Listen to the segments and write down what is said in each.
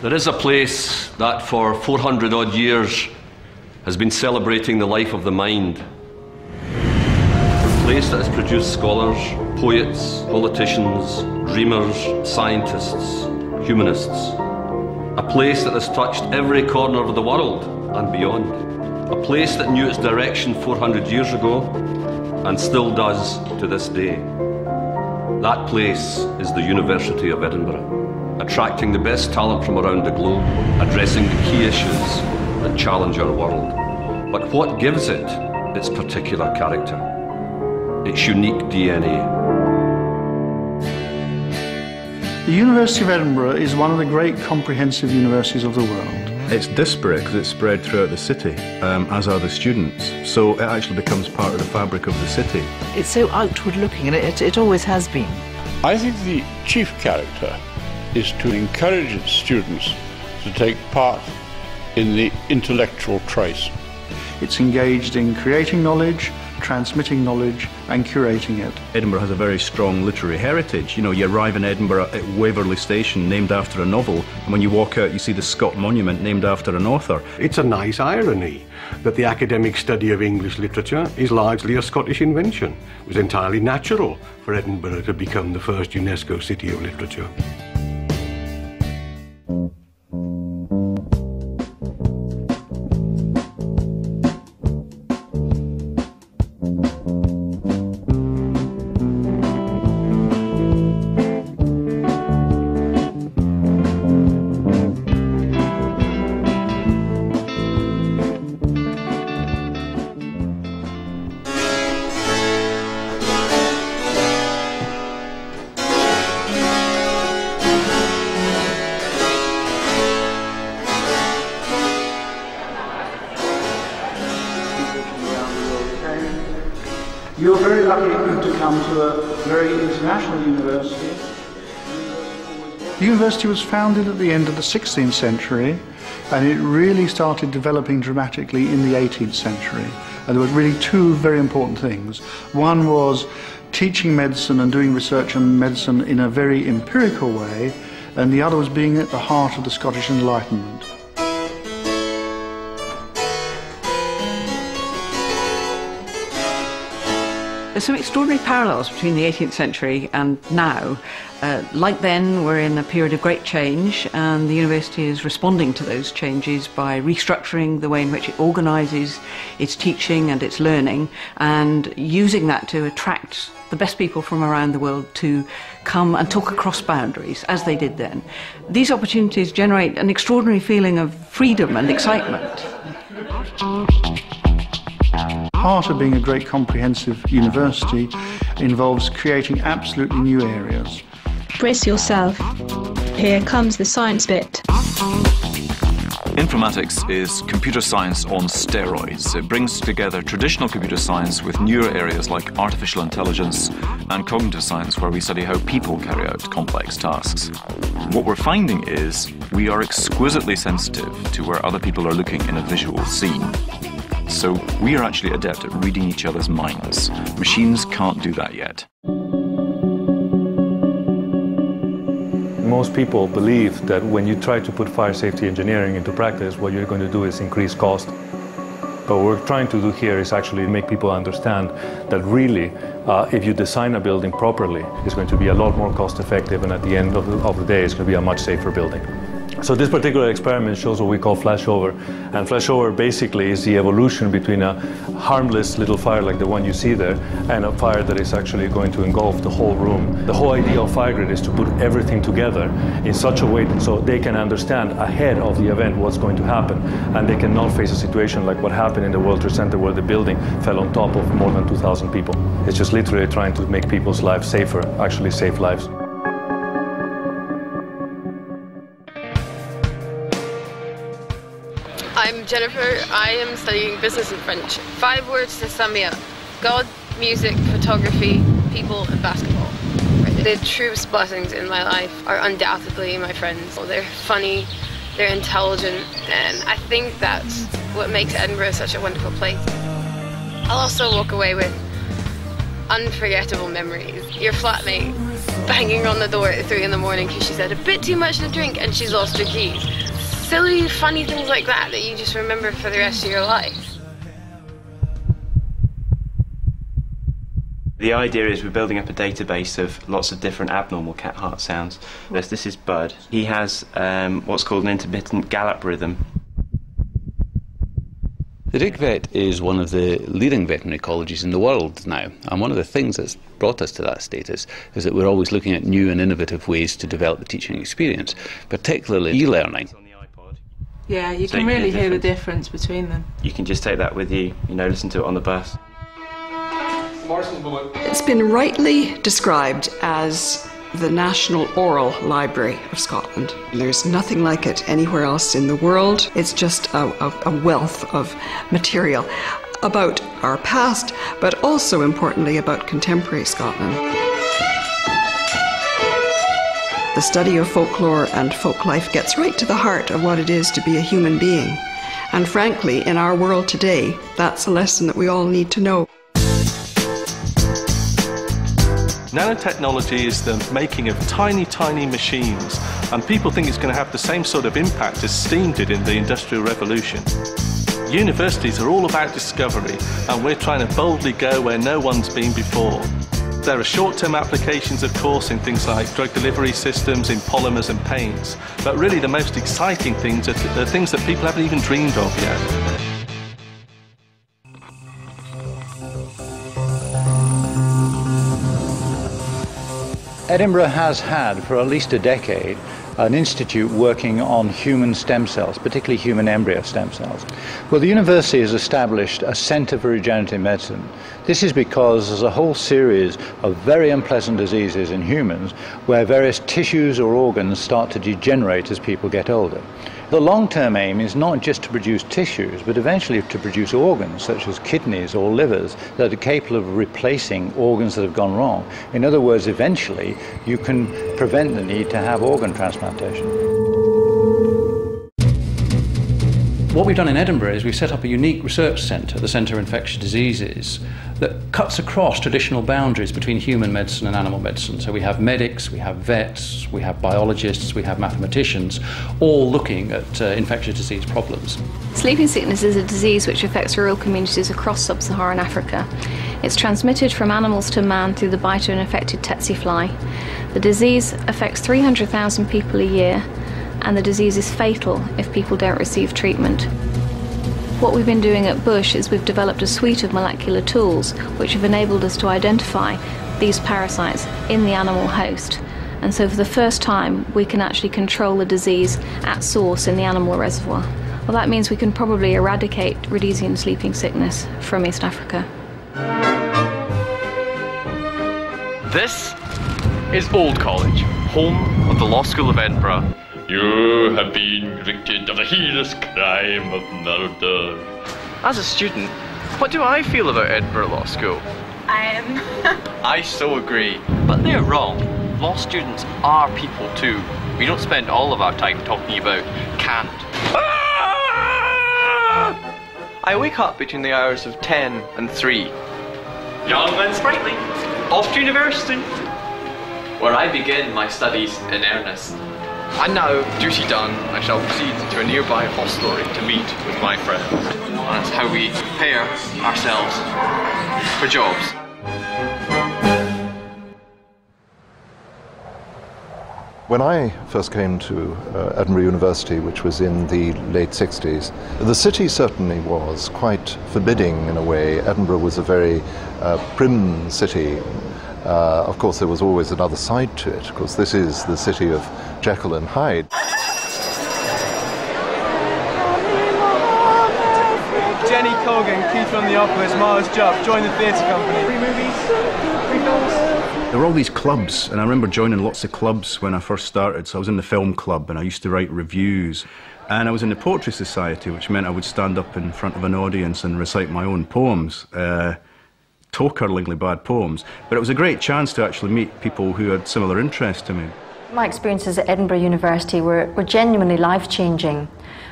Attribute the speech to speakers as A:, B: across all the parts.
A: There is a place that for 400 odd years has been celebrating the life of the mind. A place that has produced scholars, poets, politicians, dreamers, scientists, humanists. A place that has touched every corner of the world and beyond. A place that knew its direction 400 years ago and still does to this day. That place is the University of Edinburgh, attracting the best talent from around the globe, addressing the key issues that challenge our world. But what gives it its particular character? Its unique DNA.
B: The University of Edinburgh is one of the great comprehensive universities of the world.
C: It's disparate because it's spread throughout the city, as are the students. So it actually becomes part of the fabric of the city.
D: It's so outward looking, and it always has been.
E: I think the chief character is to encourage its students to take part in the intellectual trace.
B: It's engaged in creating knowledge, transmitting knowledge and curating it.
C: Edinburgh has a very strong literary heritage. You know, you arrive in Edinburgh at Waverley Station named after a novel, and when you walk out you see the Scott Monument named after an author.
F: It's a nice irony that the academic study of English literature is largely a Scottish invention. It was entirely natural for Edinburgh to become the first UNESCO city of literature.
B: You're very lucky to come to a very international university. The university was founded at the end of the 16th century, and it really started developing dramatically in the 18th century. And there were really two very important things. One was teaching medicine and doing research on medicine in a very empirical way, and the other was being at the heart of the Scottish Enlightenment.
D: There's some extraordinary parallels between the 18th century and now. Like then, we're in a period of great change, and the university is responding to those changes by restructuring the way in which it organises its teaching and its learning, and using that to attract the best people from around the world to come and talk across boundaries, as they did then. These opportunities generate an extraordinary feeling of freedom and excitement.
B: Part of being a great comprehensive university involves creating absolutely new areas.
G: Brace yourself. Here comes the science bit.
H: Informatics is computer science on steroids. It brings together traditional computer science with newer areas like artificial intelligence and cognitive science, where we study how people carry out complex tasks. What we're finding is we are exquisitely sensitive to where other people are looking in a visual scene. So we are actually adept at reading each other's minds. Machines can't do that yet.
I: Most people believe that when you try to put fire safety engineering into practice, what you're going to do is increase cost. But what we're trying to do here is actually make people understand that really, if you design a building properly, it's going to be a lot more cost effective, and at the end of the day, it's going to be a much safer building. So this particular experiment shows what we call flashover, and flashover basically is the evolution between a harmless little fire like the one you see there and a fire that is actually going to engulf the whole room. The whole idea of fire grid is to put everything together in such a way so they can understand ahead of the event what's going to happen, and they cannot face a situation like what happened in the World Trade Center where the building fell on top of more than 2,000 people. It's just literally trying to make people's lives safer, actually save lives.
J: I'm Jennifer. I am studying business and French. 5 words to sum me up: God, music, photography, people, and basketball. The truest blessings in my life are undoubtedly my friends. They're funny, they're intelligent, and I think that's what makes Edinburgh such a wonderful place. I'll also walk away with unforgettable memories. Your flatmate banging on the door at 3 in the morning because she's had a bit too much to drink and she's lost her keys. Silly, funny things like that that you just remember for the rest of your life.
K: The idea is we're building up a database of lots of different abnormal cat heart sounds. This is Bud. He has what's called an intermittent gallop rhythm.
L: The Dig Vet is one of the leading veterinary colleges in the world now, and one of the things that's brought us to that status is that we're always looking at new and innovative ways to develop the teaching experience, particularly e-learning.
M: Yeah, you can really hear the difference between them.
K: You can just take that with you, listen to it on the bus.
D: It's been rightly described as the National Oral Library of Scotland. There's nothing like it anywhere else in the world. It's just a wealth of material about our past, but also importantly about contemporary Scotland. The study of folklore and folk life gets right to the heart of what it is to be a human being. And frankly, in our world today, that's a lesson that we all need to know.
N: Nanotechnology is the making of tiny, tiny machines, and people think it's going to have the same sort of impact as steam did in the Industrial Revolution. Universities are all about discovery, and we're trying to boldly go where no one's been before. There are short-term applications, of course, in things like drug delivery systems, in polymers and paints, but really the most exciting things are things that people haven't even dreamed of yet.
O: Edinburgh has had, for at least a decade, an institute working on human stem cells, particularly human embryo stem cells. Well, the university has established a centre for regenerative medicine. This is because there's a whole series of very unpleasant diseases in humans where various tissues or organs start to degenerate as people get older. The long-term aim is not just to produce tissues, but eventually to produce organs, such as kidneys or livers, that are capable of replacing organs that have gone wrong. In other words, eventually, you can prevent the need to have organ transplantation.
C: What we've done in Edinburgh is we've set up a unique research centre, the Centre for Infectious Diseases, that cuts across traditional boundaries between human medicine and animal medicine. So we have medics, we have vets, we have biologists, we have mathematicians, all looking at infectious disease problems.
P: Sleeping sickness is a disease which affects rural communities across sub-Saharan Africa. It's transmitted from animals to man through the bite of an infected tsetse fly. The disease affects 300,000 people a year, and the disease is fatal if people don't receive treatment. What we've been doing at Bush is we've developed a suite of molecular tools which have enabled us to identify these parasites in the animal host. And so for the first time we can actually control the disease at source in the animal reservoir. Well, that means we can probably eradicate Rhodesian sleeping sickness from East Africa.
Q: This is Old College, home of the Law School of Edinburgh.
R: You have been convicted of the heinous crime of murder.
Q: As a student, what do I feel about Edinburgh Law School? I so agree. But they're wrong. Law students are people too. We don't spend all of our time talking about can't. I wake up between the hours of 10 and 3. Young and sprightly, off to university, where I begin my studies in earnest. And now, duty done, I shall proceed to a nearby hostelry to meet with my friends. That's how we prepare ourselves for jobs.
S: When I first came to Edinburgh University, which was in the late 60s, the city certainly was quite forbidding in a way. Edinburgh was a very prim city. Of course, there was always another side to it, because this is the city of Jekyll and Hyde.
T: Jenny Colgan, Keith from the Office, Mars Job, join the theatre company. 3 movies, 3 films.
C: There were all these clubs, and I remember joining lots of clubs when I first started. So I was in the film club, and I used to write reviews. And I was in the Poetry Society, which meant I would stand up in front of an audience and recite my own poems. Toe-curlingly bad poems, but it was a great chance to actually meet people who had similar interests to me.
U: My experiences at Edinburgh University were genuinely life-changing.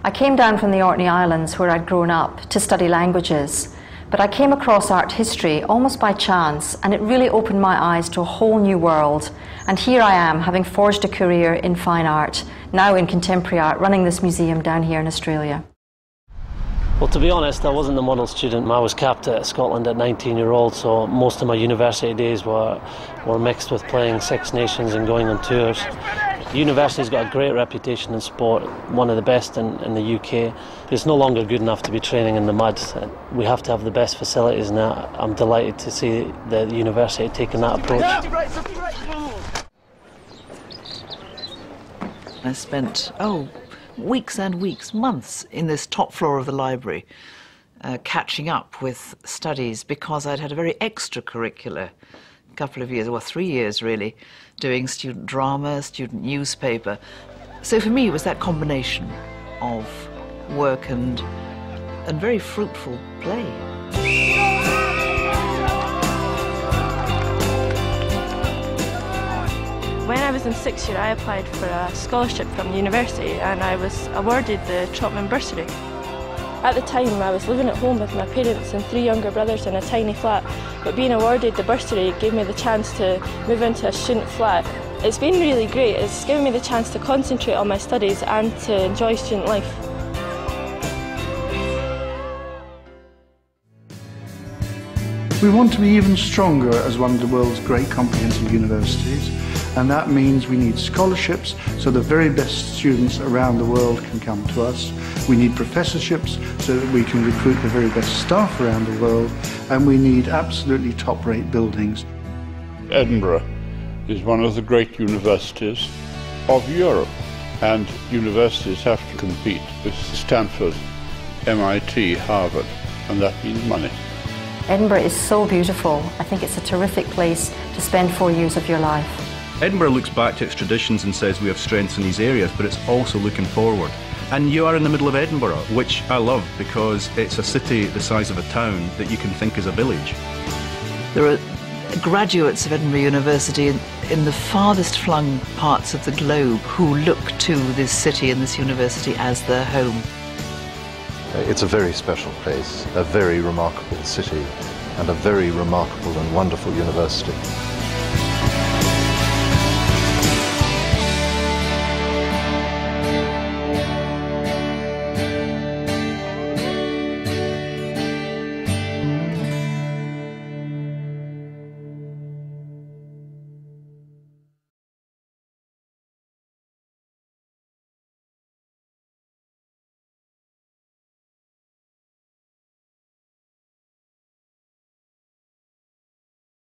U: I came down from the Orkney Islands, where I'd grown up, to study languages, But I came across art history almost by chance, and it really opened my eyes to a whole new world. And here I am, having forged a career in fine art, now in contemporary art, running this museum down here in Australia.
A: Well, to be honest, I wasn't a model student. I was capped at Scotland at 19-year-old, so most of my university days were mixed with playing Six Nations and going on tours. The university's got a great reputation in sport, one of the best in the UK. It's no longer good enough to be training in the mud. We have to have the best facilities, and I'm delighted to see the university taking that approach.
D: I spent, weeks and weeks, months in this top floor of the library, catching up with studies, because I'd had a very extracurricular couple of years, or 3 years really, doing student drama, student newspaper. So for me it was that combination of work and very fruitful play.
V: When I was in 6th year, I applied for a scholarship from the university and I was awarded the Trotman bursary. At the time, I was living at home with my parents and 3 younger brothers in a tiny flat, but being awarded the bursary gave me the chance to move into a student flat. It's been really great. It's given me the chance to concentrate on my studies and to enjoy student life.
B: We want to be even stronger as one of the world's great comprehensive universities, and that means we need scholarships so the very best students around the world can come to us. We need professorships so that we can recruit the very best staff around the world, and we need absolutely top-rate buildings.
E: Edinburgh is one of the great universities of Europe, and universities have to compete with Stanford, MIT, Harvard, and that means money.
U: Edinburgh is so beautiful. I think it's a terrific place to spend 4 years of your life.
C: Edinburgh looks back to its traditions and says we have strengths in these areas, but it's also looking forward. And you are in the middle of Edinburgh, which I love because it's a city the size of a town that you can think is a village.
D: There are graduates of Edinburgh University in the farthest flung parts of the globe who look to this city and this university as their home.
S: It's a very special place, a very remarkable city, and a very remarkable and wonderful university.